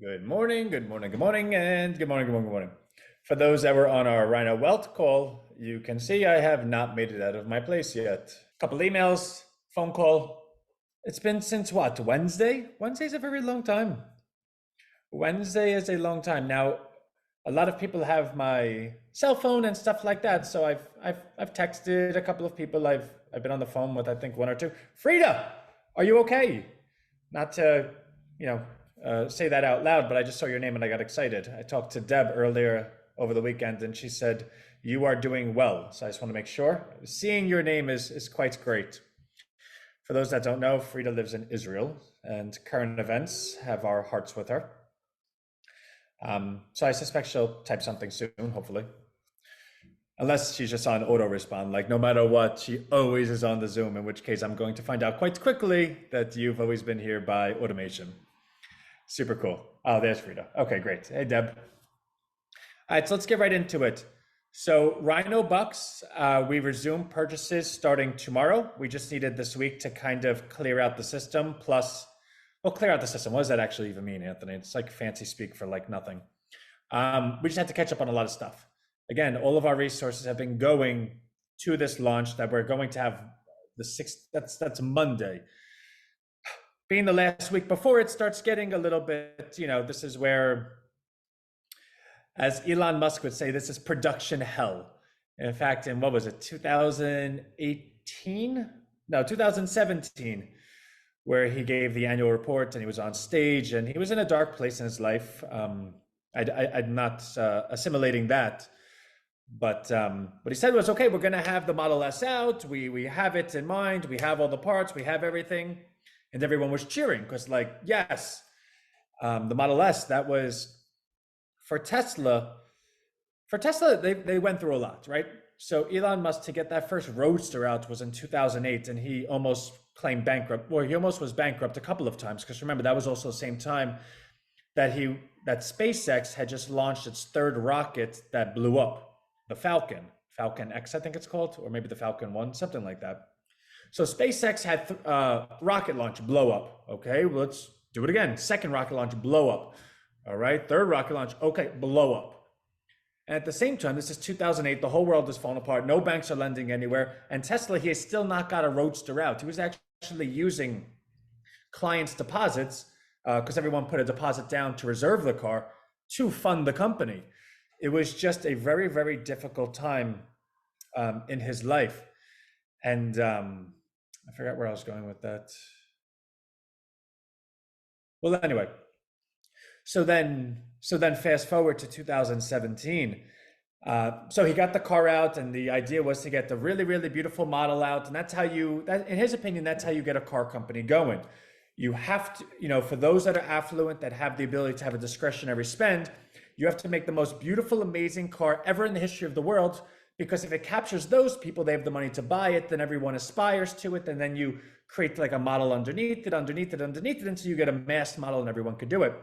Good morning, good morning, good morning, and good morning, good morning, good morning. For those that were on our Rhino Wealth call, you can see I have not made it out of my place yet. Couple emails, phone call. It's been since what, Wednesday? Wednesday's a very long time. Wednesday is a long time. Now, a lot of people have my cell phone and stuff like that, so I've texted a couple of people. I've been on the phone with I think one or two. Frida, are you okay? Not to, you know, say that out loud, but I just saw your name and I got excited. I talked to Deb earlier over the weekend and she said, you are doing well. So I just want to make sure. Seeing your name is quite great. For those that don't know, Frida lives in Israel and current events have our hearts with her. So I suspect she'll type something soon, hopefully. Unless she's just on auto respond, like no matter what, she always is on the Zoom, in which case I'm going to find out quite quickly that you've always been here by automation. Super cool. Oh, there's Frida. Okay, great. Hey, Deb. All right, so let's get right into it. So Rhino Bucks, we resume purchases starting tomorrow. We just needed this week to kind of clear out the system. Plus, well, clear out the system. What does that actually even mean, Anthony? It's like fancy speak for like nothing. We just had to catch up on a lot of stuff. Again, all of our resources have been going to this launch that we're going to have the 6th, that's Monday. Being the last week before it starts getting a little bit, this is where, as Elon Musk would say, this is production hell. In fact, in what was it, 2018? No, 2017, where he gave the annual report and he was on stage and he was in a dark place in his life. I'm not assimilating that. But what he said was, okay, we're going to have the Model S out. We have it in mind. We have all the parts. We have everything. And everyone was cheering because, like, yes, the Model S, that was for Tesla. For Tesla, they went through a lot, right? So Elon Musk, to get that first Roadster out was in 2008, and he almost claimed bankrupt. Well, he almost was bankrupt a couple of times because remember, that was also the same time that SpaceX had just launched its third rocket that blew up. The Falcon X, I think it's called, or maybe the Falcon 1, something like that. So SpaceX had rocket launch blow up. Okay, well, let's do it again. Second rocket launch blow up. All right, third rocket launch, okay, blow up. And at the same time, this is 2008, the whole world is falling apart. No banks are lending anywhere. And Tesla, he has still not got a Roadster out. He was actually using clients' deposits because everyone put a deposit down to reserve the car to fund the company. It was just a very, very difficult time in his life. And I forgot where I was going with that. Well, anyway, so then fast forward to 2017. So he got the car out, and the idea was to get the really, really beautiful model out. And that's how in his opinion, that's how you get a car company going. You have to, for those that are affluent, that have the ability to have a discretionary spend, you have to make the most beautiful, amazing car ever in the history of the world, because if it captures those people, they have the money to buy it, then everyone aspires to it, and then you create like a model underneath it, until you get a mass model and everyone could do it.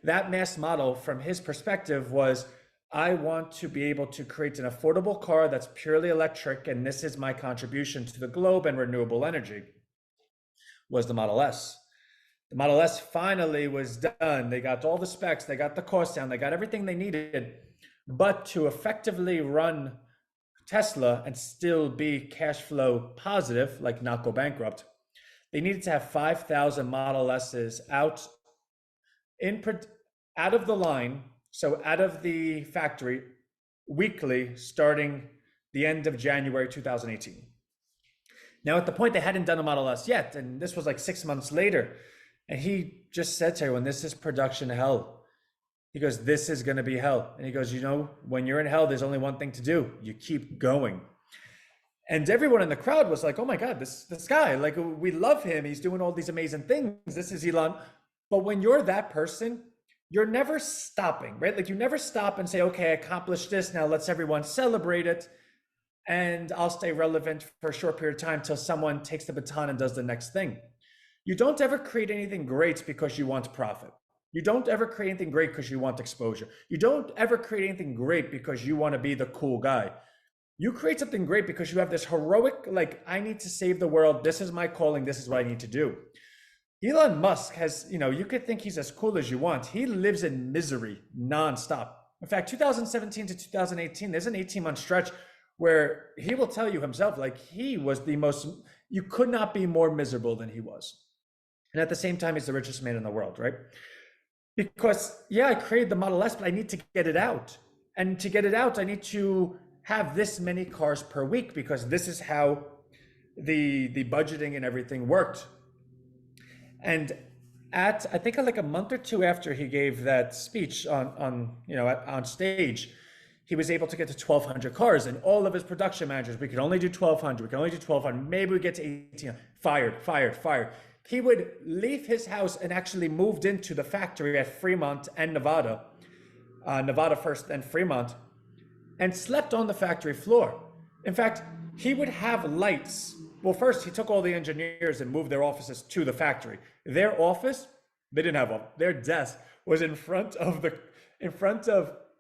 That mass model, from his perspective, was, I want to be able to create an affordable car that's purely electric, and this is my contribution to the globe and renewable energy, was the Model S. The Model S finally was done. They got all the specs, they got the cost down, they got everything they needed. But to effectively run Tesla and still be cash flow positive, like not go bankrupt, they needed to have 5,000 Model S's out of the line, so out of the factory weekly, starting the end of January 2018. Now, at the point they hadn't done a Model S yet, and this was like 6 months later, and he just said to everyone, this is production hell. He goes, this is going to be hell. And he goes, when you're in hell, there's only one thing to do. You keep going. And everyone in the crowd was like, oh my God, this guy, like, we love him. He's doing all these amazing things. This is Elon. But when you're that person, you're never stopping, right? Like, you never stop and say, okay, I accomplished this. Now let's everyone celebrate it. And I'll stay relevant for a short period of time till someone takes the baton and does the next thing. You don't ever create anything great because you want profit. You don't ever create anything great because you want exposure. You don't ever create anything great because you want to be the cool guy. You create something great because you have this heroic, like, I need to save the world. This is my calling. This is what I need to do. Elon Musk has, you could think he's as cool as you want. He lives in misery nonstop. In fact, 2017 to 2018, there's an 18-month stretch where he will tell you himself, like, he was the most, you could not be more miserable than he was. And at the same time, he's the richest man in the world, right? Because, yeah, I created the Model S, but I need to get it out. And to get it out, I need to have this many cars per week because this is how the budgeting and everything worked. And at, I think, like a month or two after he gave that speech on stage, he was able to get to 1,200 cars, and all of his production managers, we could only do 1,200, we can only do 1,200, maybe we get to 18, fired. He would leave his house and actually moved into the factory at Fremont and Nevada, Nevada first, then Fremont, and slept on the factory floor. In fact, he would have lights. Well, first he took all the engineers and moved their offices to the factory. Their office, they didn't have their desk was in front of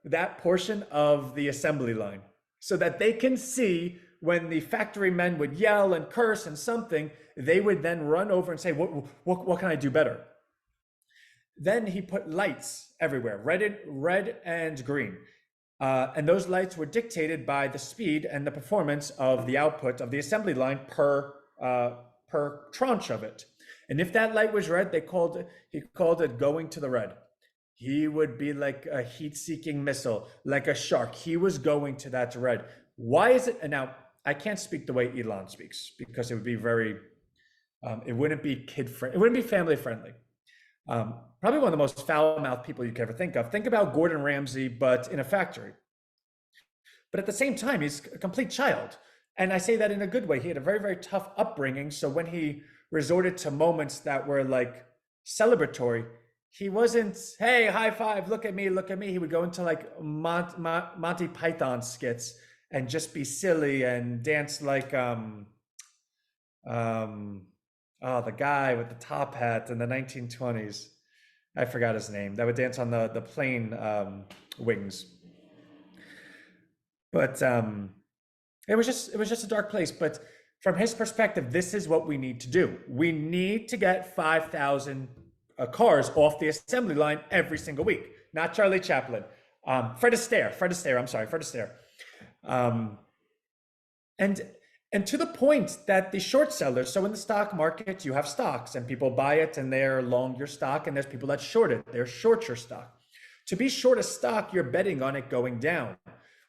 that portion of the assembly line, so that they can see when the factory men would yell and curse and something, they would then run over and say, what can I do better? Then he put lights everywhere, red and green. And those lights were dictated by the speed and the performance of the output of the assembly line per tranche of it. And if that light was red, he called it going to the red. He would be like a heat-seeking missile, like a shark. He was going to that red. Why is it? And now I can't speak the way Elon speaks because it would be it wouldn't be kid-friendly. It wouldn't be family-friendly. Probably one of the most foul-mouthed people you could ever think of. Think about Gordon Ramsay, but in a factory. But at the same time, he's a complete child. And I say that in a good way. He had a very, very tough upbringing. So when he resorted to moments that were like celebratory, he wasn't, hey, high five, look at me, look at me. He would go into like Monty Python skits and just be silly and dance like the guy with the top hat in the 1920s. I forgot his name. That would dance on the plane wings. But it was just a dark place. But from his perspective, this is what we need to do. We need to get 5,000 cars off the assembly line every single week. Not Charlie Chaplin. Fred Astaire. I'm sorry, Fred Astaire. And to the point that the short sellers, so in the stock market, you have stocks and people buy it and they're long your stock, and there's people that short it. They're short your stock. To be short a stock, you're betting on it going down,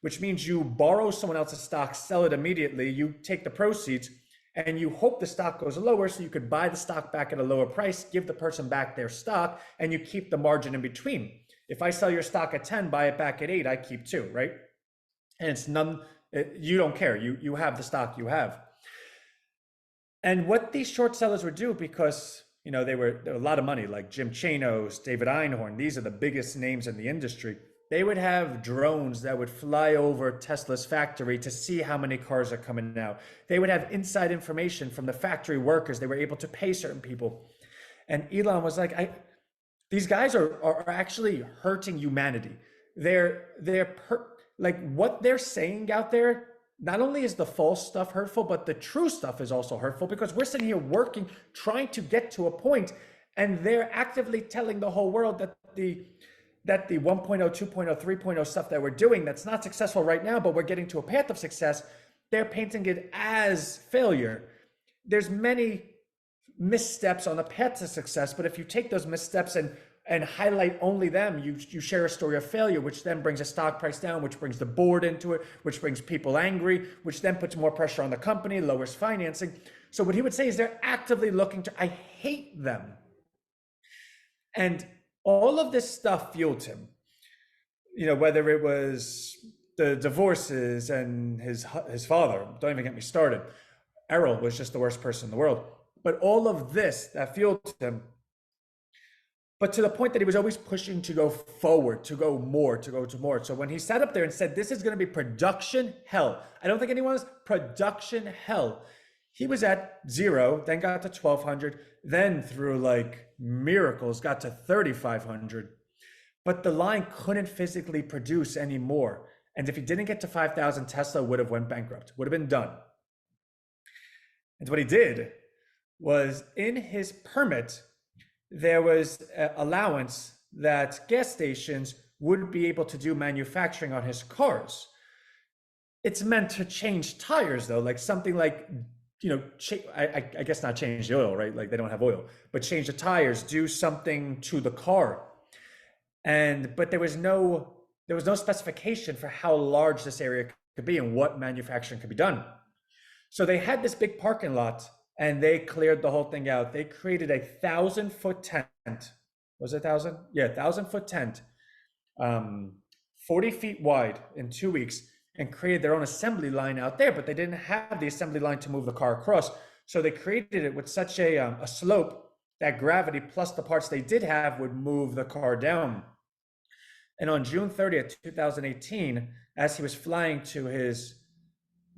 which means you borrow someone else's stock, sell it immediately, you take the proceeds, and you hope the stock goes lower so you could buy the stock back at a lower price, give the person back their stock, and you keep the margin in between. If I sell your stock at 10, buy it back at 8, I keep 2, right? And it's you don't care. You have the stock you have. And what these short sellers would do, because there were a lot of money, like Jim Chanos, David Einhorn, these are the biggest names in the industry. They would have drones that would fly over Tesla's factory to see how many cars are coming out. They would have inside information from the factory workers. They were able to pay certain people. And Elon was like, these guys are actually hurting humanity. Like what they're saying out there, not only is the false stuff hurtful, but the true stuff is also hurtful, because we're sitting here working, trying to get to a point, and they're actively telling the whole world that the 1.0, 2.0, 3.0 stuff that we're doing that's not successful right now, but we're getting to a path of success, they're painting it as failure. There's many missteps on the path to success, but if you take those missteps and highlight only them, you share a story of failure, which then brings a stock price down, which brings the board into it, which brings people angry, which then puts more pressure on the company, lowers financing. So what he would say is they're actively looking to, I hate them. And all of this stuff fueled him. Whether it was the divorces and his father, don't even get me started. Errol was just the worst person in the world. But all of this that fueled him, but to the point that he was always pushing to go forward, to go more, to go to more. So when he sat up there and said, this is going to be production hell, I don't think anyone was production hell. He was at 0, then got to 1,200, then through like miracles got to 3,500. But the line couldn't physically produce anymore. And if he didn't get to 5,000, Tesla would have went bankrupt, would have been done. And what he did was, in his permit, there was allowance that gas stations would be able to do manufacturing on his cars. It's meant to change tires though, like something like, I guess not change the oil, right? Like they don't have oil, but change the tires, do something to the car. But there was no specification for how large this area could be and what manufacturing could be done. So they had this big parking lot and they cleared the whole thing out. They created a 1,000-foot tent. Was it 1,000? Yeah, 1,000-foot tent, 40 feet wide in 2 weeks, and created their own assembly line out there. But they didn't have the assembly line to move the car across. So they created it with such a slope that gravity plus the parts they did have would move the car down. And on June 30th, 2018, as he was flying to his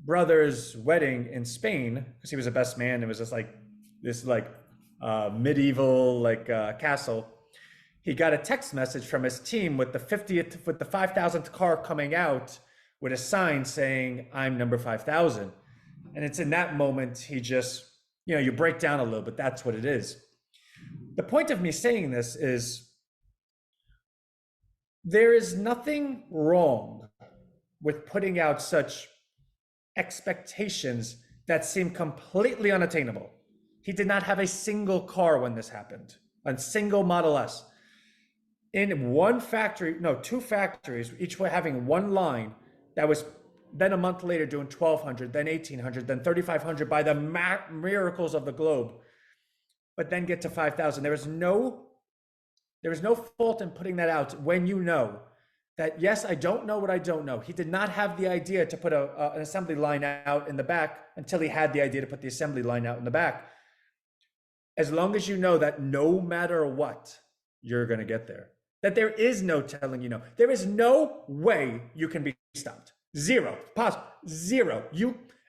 brother's wedding in Spain, because he was a best man, it was just like this medieval castle. He got a text message from his team with the 5,000th car coming out with a sign saying, "I'm number 5,000." And it's in that moment he just, you break down a little bit. That's what it is. The point of me saying this is there is nothing wrong with putting out such expectations that seem completely unattainable. He did not have a single car when this happened, a single Model S. In two factories, each were having one line that was then a month later doing 1,200, then 1,800, then 3,500 by the miracles of the globe, but then get to 5,000. There was no fault in putting that out when you know that, yes, I don't know what I don't know. He did not have the idea to put an assembly line out in the back until he had the idea to put the assembly line out in the back. As long as you know that no matter what, you're going to get there. That there is no telling there is no way you can be stopped. Zero. Pause. Zero.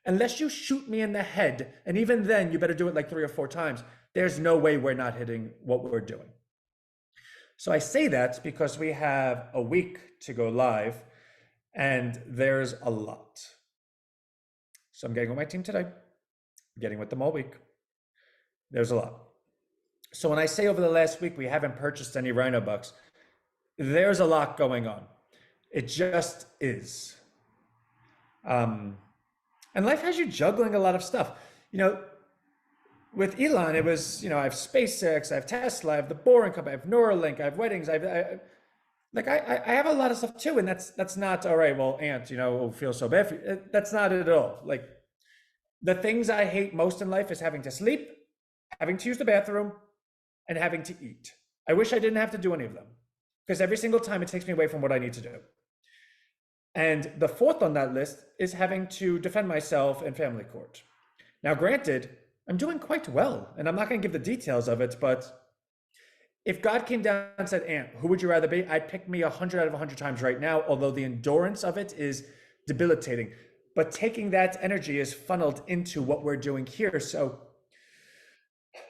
Unless you shoot me in the head, and even then you better do it like 3 or 4 times, there's no way we're not hitting what we're doing. So I say that because we have a week to go live and there's a lot. So I'm getting with my team today, getting with them all week. There's a lot. So when I say over the last week we haven't purchased any Rhino bucks, there's a lot going on. It just is. And life has you juggling a lot of stuff. With Elon, it was, I have SpaceX, I have Tesla, I have the boring company, I have Neuralink, I have weddings, I have a lot of stuff too. And that's not, all right, well, Ant, feel so bad for you. That's not it at all. Like, the things I hate most in life is having to sleep, having to use the bathroom, and having to eat. I wish I didn't have to do any of them, because every single time it takes me away from what I need to do. And the fourth on that list is having to defend myself in family court. Now, granted, I'm doing quite well, and I'm not going to give the details of it, but if God came down and said, Ant, who would you rather be? I'd pick me 100 out of 100 times right now, although the endurance of it is debilitating. But taking that energy is funneled into what we're doing here. So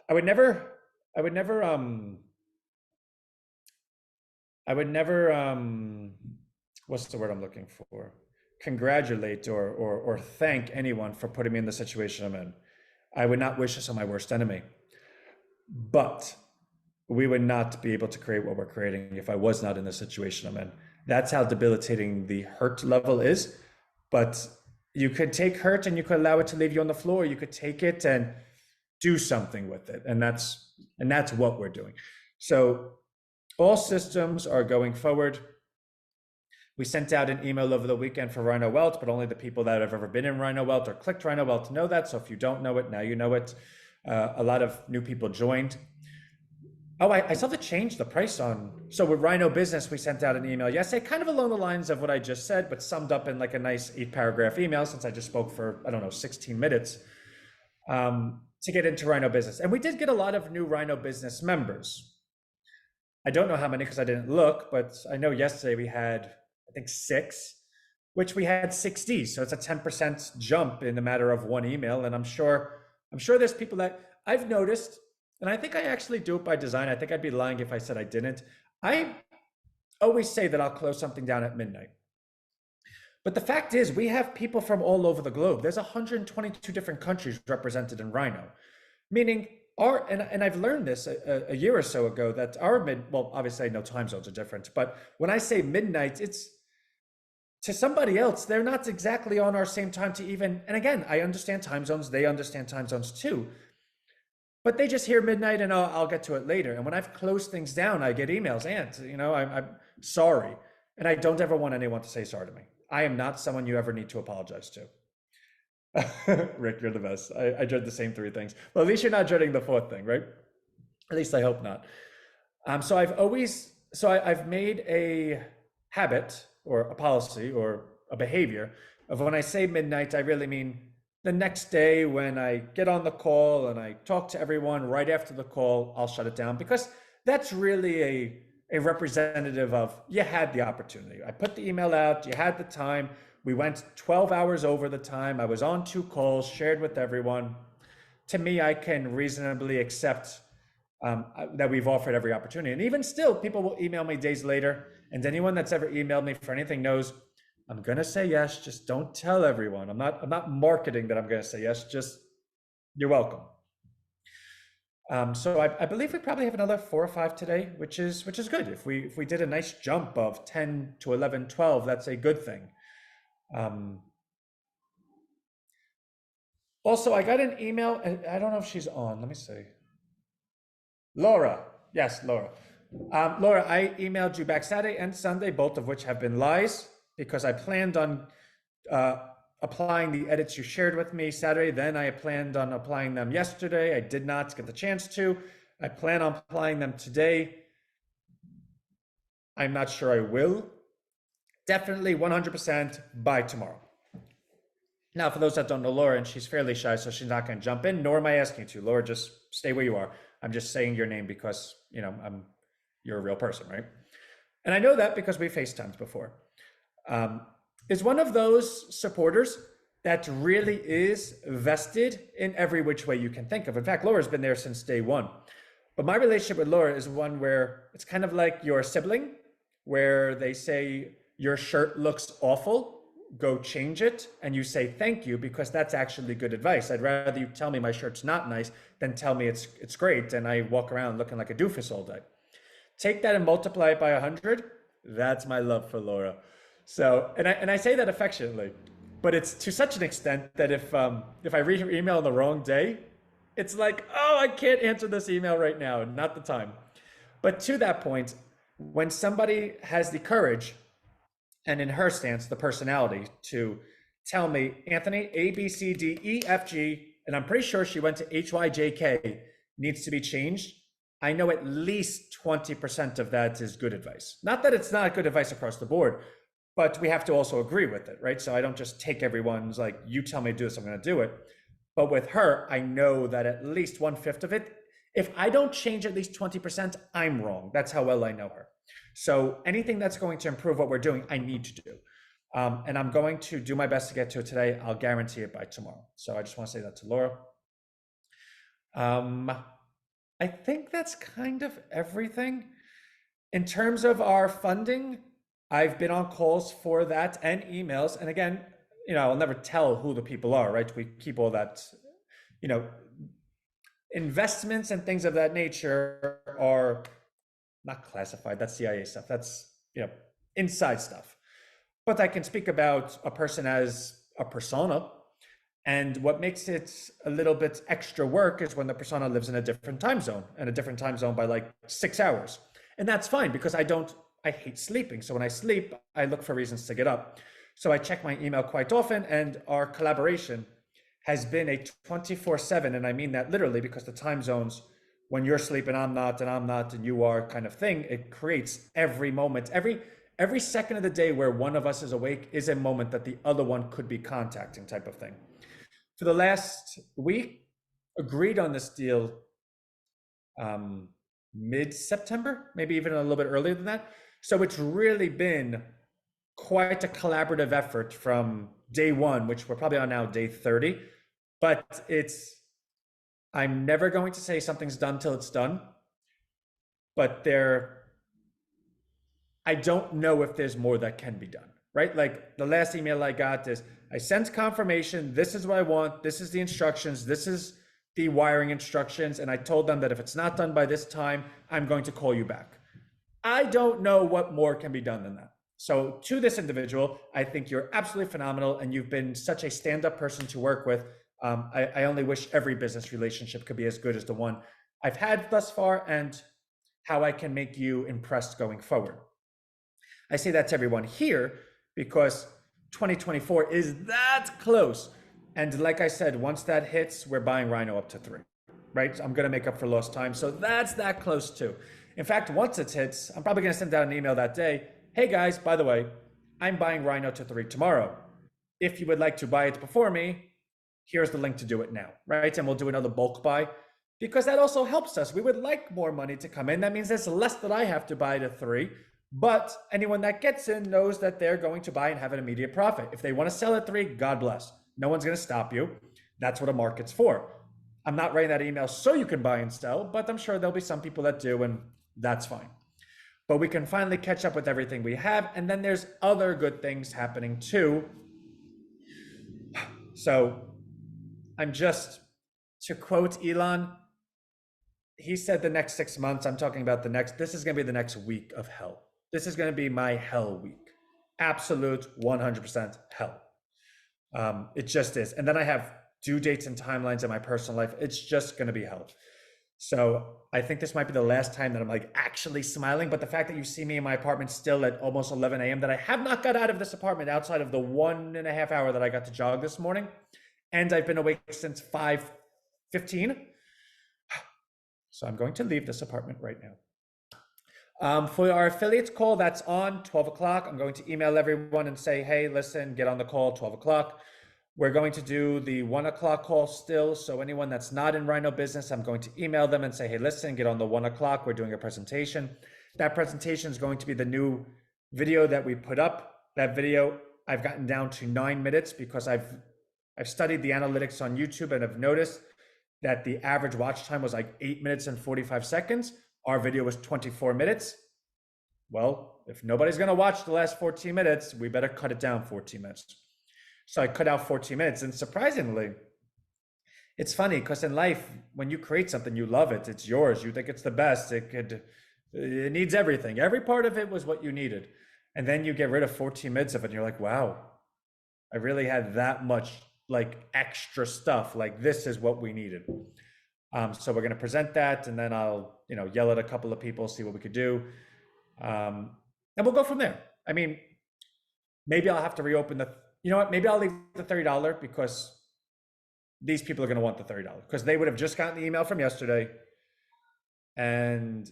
I would never, what's the word I'm looking for? Congratulate or thank anyone for putting me in the situation I'm in. I would not wish this on my worst enemy. But we would not be able to create what we're creating if I was not in the situation I'm in. That's how debilitating the hurt level is. But you could take hurt and you could allow it to leave you on the floor. You could take it and do something with it. And that's what we're doing. So all systems are going forward. We sent out an email over the weekend for Rhino Welt, but only the people that have ever been in Rhino Welt or clicked Rhino Welt know that. So if you don't know it, now you know it. A lot of new people joined. Oh, I still have to change the price on. So with Rhino Business, we sent out an email yesterday, kind of along the lines of what I just said, but summed up in like a nice 8-paragraph email, since I just spoke for, 16 minutes, to get into Rhino Business. And we did get a lot of new Rhino Business members. I don't know how many because I didn't look, but I know yesterday we had, I think 6, which we had 60. So it's a 10% jump in a matter of one email. And I'm sure there's people that I've noticed, and I think I actually do it by design. I think I'd be lying if I said I didn't. I always say that I'll close something down at midnight. But the fact is, we have people from all over the globe. There's 122 different countries represented in Rhino, meaning and I've learned this a year or so ago that our well, obviously I know time zones are different, but when I say midnight, it's to somebody else, they're not exactly on our same time to even, and again, I understand time zones, they understand time zones too, but they just hear midnight and I'll get to it later. And when I've closed things down, I get emails, and I'm sorry. And I don't ever want anyone to say sorry to me. I am not someone you ever need to apologize to. Rick, you're the best. I dread the same three things. Well, at least you're not dreading the fourth thing, right? At least I hope not. So I've made a habit or a policy or a behavior of when I say midnight, I really mean the next day when I get on the call and I talk to everyone right after the call, I'll shut it down because that's really a representative of you had the opportunity. I put the email out, you had the time. We went 12 hours over the time. I was on two calls, shared with everyone. To me, I can reasonably accept that we've offered every opportunity. And even still, people will email me days later. And anyone that's ever emailed me for anything knows I'm gonna say yes. Just don't tell everyone. I'm not marketing that I'm gonna say yes. Just you're welcome. So I believe we probably have another 4 or 5 today, which is good. If we did a nice jump of 10 to 11, 12, that's a good thing. Also, I got an email, and I don't know if she's on. Let me see. Laura. Yes, Laura. Laura, I emailed you back Saturday and Sunday, both of which have been lies, because I planned on applying the edits you shared with me Saturday. Then I planned on applying them yesterday. I did not get the chance to. I plan on applying them today. I'm not sure I will. Definitely 100% by tomorrow. Now, for those that don't know Laura, and she's fairly shy, so she's not going to jump in, nor am I asking you to. Laura, just stay where you are. I'm just saying your name because, you're a real person, right? And I know that because we FaceTimed before. Is one of those supporters that really is vested in every which way you can think of. In fact, Laura's been there since day one. But my relationship with Laura is one where it's kind of like your sibling, where they say your shirt looks awful, go change it, and you say thank you because that's actually good advice. I'd rather you tell me my shirt's not nice than tell me it's great and I walk around looking like a doofus all day. Take that and multiply it by 100. That's my love for Laura. So, and I say that affectionately, but it's to such an extent that if I read your email on the wrong day, it's like, oh, I can't answer this email right now, not the time. But to that point, when somebody has the courage, and in her stance, the personality, to tell me, Anthony, A, B, C, D, E, F, G, and I'm pretty sure she went to H, Y, J, K, needs to be changed, I know at least 20% of that is good advice. Not that it's not good advice across the board, but we have to also agree with it, right? So I don't just take everyone's like, you tell me to do this, I'm going to do it. But with her, I know that at least 1/5 of it, if I don't change at least 20%, I'm wrong. That's how well I know her. So anything that's going to improve what we're doing, I need to do. And I'm going to do my best to get to it today. I'll guarantee it by tomorrow. So I just want to say that to Laura. I think that's kind of everything. In terms of our funding, I've been on calls for that and emails. And again, I'll never tell who the people are, right? We keep all that, investments and things of that nature are not classified. That's CIA stuff. That's, inside stuff. But I can speak about a person as a persona. And what makes it a little bit extra work is when the persona lives in a different time zone, and a different time zone by like 6 hours. And that's fine because I hate sleeping. So when I sleep, I look for reasons to get up. So I check my email quite often, and our collaboration has been a 24/7. And I mean that literally because the time zones, when you're sleeping, I'm not, and you are kind of thing, it creates every moment, every second of the day where one of us is awake is a moment that the other one could be contacting type of thing. For the last week, agreed on this deal mid-September, maybe even a little bit earlier than that. So it's really been quite a collaborative effort from day one, which we're probably on now day 30. But I'm never going to say something's done till it's done. But I don't know if there's more that can be done, right? Like the last email I got is, I sent confirmation, this is what I want, this is the instructions, this is the wiring instructions, and I told them that if it's not done by this time, I'm going to call you back. I don't know what more can be done than that. So to this individual, I think you're absolutely phenomenal, and you've been such a stand-up person to work with. I only wish every business relationship could be as good as the one I've had thus far, and how I can make you impressed going forward. I say that to everyone here because 2024 is that close. And like I said, once that hits, we're buying Rhino up to 3, right? I'm going to make up for lost time. So that's that close too. In fact, once it hits, I'm probably going to send out an email that day. Hey guys, by the way, I'm buying Rhino to 3 tomorrow. If you would like to buy it before me, here's the link to do it now, right? And we'll do another bulk buy because that also helps us. We would like more money to come in. That means there's less that I have to buy to 3. But anyone that gets in knows that they're going to buy and have an immediate profit. If they want to sell at 3, God bless. No one's going to stop you. That's what a market's for. I'm not writing that email so you can buy and sell, but I'm sure there'll be some people that do, and that's fine. But we can finally catch up with everything we have, and then there's other good things happening too. So I'm just, to quote Elon, he said the next 6 months, I'm talking about this is going to be the next week of hell. This is going to be my hell week. Absolute 100% hell. It just is. And then I have due dates and timelines in my personal life. It's just going to be hell. So I think this might be the last time that I'm like actually smiling. But the fact that you see me in my apartment still at almost 11 a.m. that I have not got out of this apartment outside of the 1.5 hour that I got to jog this morning. And I've been awake since 5:15. So I'm going to leave this apartment right now. For our affiliates call, that's on 12 o'clock. I'm going to email everyone and say, hey, listen, get on the call 12 o'clock. We're going to do the 1 o'clock call still. So anyone that's not in Rhino business, I'm going to email them and say, hey, listen, get on the 1 o'clock. We're doing a presentation. That presentation is going to be the new video that we put up. That video, I've gotten down to 9 minutes because I've studied the analytics on YouTube and have noticed that the average watch time was like 8 minutes and 45 seconds. Our video was 24 minutes. Well, if nobody's going to watch the last 14 minutes, we better cut it down 14 minutes. So I cut out 14 minutes. And surprisingly, it's funny because in life, when you create something, you love it. It's yours. You think it's the best. It needs everything. Every part of it was what you needed. And then you get rid of 14 minutes of it. And you're like, wow, I really had that much like extra stuff. Like this is what we needed. So we're going to present that, and then I'll, yell at a couple of people, see what we could do, and we'll go from there. I mean, maybe I'll have to reopen maybe I'll leave the $30 because these people are going to want the $30 because they would have just gotten the email from yesterday, and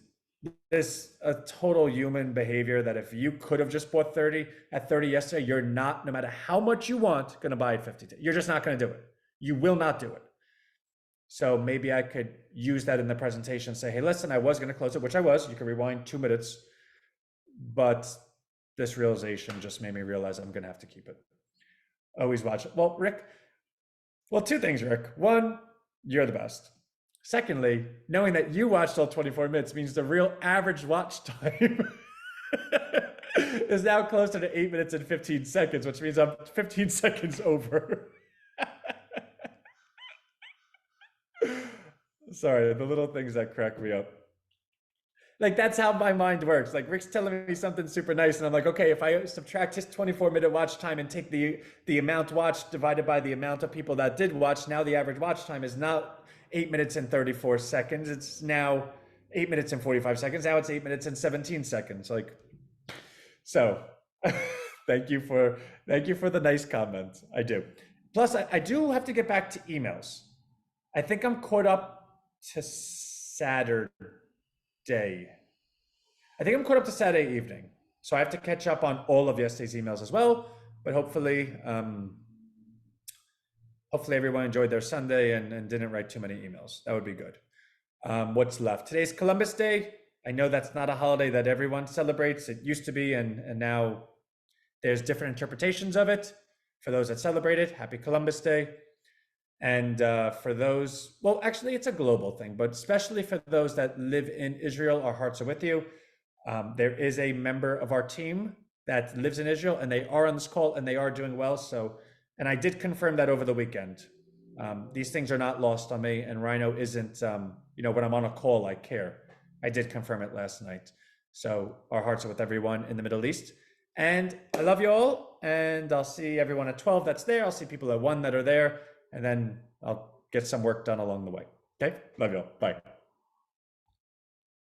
this a total human behavior that if you could have just bought 30 at 30 yesterday, you're not, no matter how much you want, going to buy it 50. You're just not going to do it. You will not do it. So maybe I could use that in the presentation, say, hey, listen, I was going to close it, which I was. You can rewind 2 minutes. But this realization just made me realize I'm going to have to keep it. Always watch it. Well, Rick, two things, Rick. One, you're the best. Secondly, knowing that you watched all 24 minutes means the real average watch time is now closer to 8 minutes and 15 seconds, which means I'm 15 seconds over. Sorry, the little things that crack me up. Like that's how my mind works. Like Rick's telling me something super nice, and I'm like, okay, if I subtract his 24-minute watch time and take the amount watched divided by the amount of people that did watch, now the average watch time is not 8 minutes and 34 seconds. It's now 8 minutes and 45 seconds. Now it's 8 minutes and 17 seconds. Like, so thank you for the nice comment. I do. Plus, I do have to get back to emails. I think I'm caught up to Saturday. I think I'm caught up to Saturday evening. So I have to catch up on all of yesterday's emails as well. But hopefully everyone enjoyed their Sunday and didn't write too many emails. That would be good. What's left? Today's Columbus Day. I know that's not a holiday that everyone celebrates. It used to be, and now there's different interpretations of it. For those that celebrate it, happy Columbus Day. And for those, well, actually, it's a global thing, but especially for those that live in Israel, our hearts are with you. There is a member of our team that lives in Israel, and they are on this call, and they are doing well. So, and I did confirm that over the weekend. These things are not lost on me, and Rhino isn't. When I'm on a call, I care. I did confirm it last night. So our hearts are with everyone in the Middle East. And I love you all. And I'll see everyone at 12 that's there. I'll see people at 1 that are there. And then I'll get some work done along the way. Okay? Love you all. Bye.